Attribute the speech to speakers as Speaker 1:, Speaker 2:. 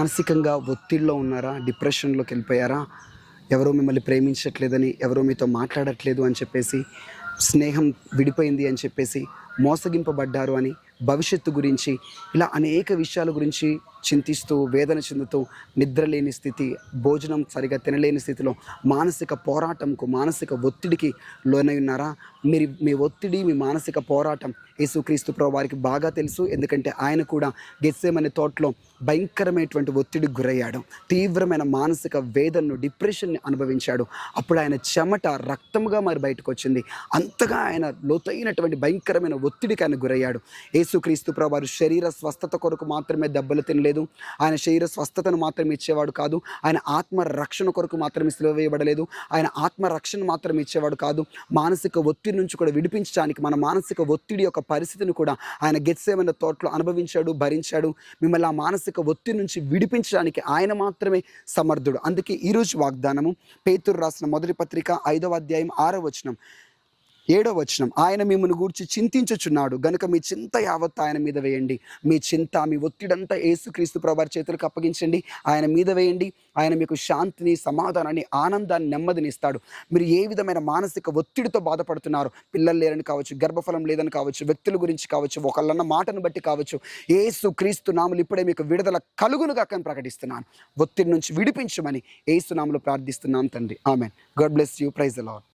Speaker 1: మానసికంగా ఒత్తిడిలో ఉన్నారా? డిప్రెషన్‌లోకి వెళ్ళిపోయారా? ఎవరో మిమ్మల్ని ప్రేమించట్లేదని, ఎవరో మీతో మాట్లాడట్లేదు అని చెప్పేసి, స్నేహం విడిపోయింది అని చెప్పేసి, మోసగింపబడ్డారు అని, భవిష్యత్తు గురించి ఇలా అనేక విషయాల గురించి చింతిస్తూ, వేదన చెందుతూ, నిద్రలేని స్థితి, భోజనం సరిగా తినలేని స్థితిలో మానసిక పోరాటంకు, మానసిక ఒత్తిడికి లోనై ఉన్నారా? మీ ఒత్తిడి, మీ మానసిక పోరాటం యేసుక్రీస్తు ప్రభువారికి బాగా తెలుసు. ఎందుకంటే ఆయన కూడా గెత్సేమనే తోటలో భయంకరమైనటువంటి ఒత్తిడికి గురయ్యాడు. తీవ్రమైన మానసిక వేదనను, డిప్రెషన్ని అనుభవించాడు. అప్పుడు ఆయన చెమట రక్తముగా మరి బయటకు వచ్చింది. అంతగా ఆయన లోతైనటువంటి భయంకరమైన ఒత్తిడికి ఆయన గురయ్యాడు. యేసుక్రీస్తు ప్రభువారు శరీర స్వస్థత కొరకు మాత్రమే దెబ్బలు తినలేదు. ఆయన శరీర స్వస్థతను మాత్రమే ఇచ్చేవాడు కాదు. ఆయన ఆత్మ రక్షణ కొరకు మాత్రమే సిలువ వేయబడలేదు. ఆయన ఆత్మ రక్షణ మాత్రమే ఇచ్చేవాడు కాదు. మానసిక ఒత్తిడి నుంచి కూడా విడిపించడానికి, మన మానసిక ఒత్తిడి యొక్క పరిస్థితిని కూడా ఆయన గెత్సేమనే తోటలో అనుభవించాడు, భరించాడు. మిమ్మల్ని ఆ మానసిక ఒత్తిడి నుంచి విడిపించడానికి ఆయన మాత్రమే సమర్థుడు. అందుకే ఈరోజు వాగ్దానము పేతురు రాసిన మొదటి పత్రిక 5వ అధ్యాయం 6వ వచనం, 7వ వచనం, ఆయన మిమ్మల్ని గూర్చి చింతించుచున్నాడు గనుక మీ చింత యావత్ ఆయన మీద వేయండి. మీ చింత, మీ ఒత్తిడంతా యేసుక్రీస్తు ప్రభువారి చేతులకు అప్పగించండి. ఆయన మీద వేయండి. ఆయన మీకు శాంతిని, సమాధానాన్ని, ఆనందాన్ని, నెమ్మదిని ఇస్తాడు. మీరు ఏ విధమైన మానసిక ఒత్తిడితో బాధపడుతున్నారు, పిల్లలు లేరని కావచ్చు, గర్భఫలం లేదని కావచ్చు, వ్యక్తుల గురించి కావచ్చు, ఒకళ్ళన్న మాటను బట్టి కావచ్చు, యేసుక్రీస్తు నామములో ఇప్పుడే మీకు విడుదల కలుగునుగా అని ప్రకటిస్తున్నాను. ఒత్తిడి నుంచి విడిపించమని యేసు నామములో ప్రార్థిస్తున్నాను తండ్రి. ఆమేన్. God bless you. Praise the lord.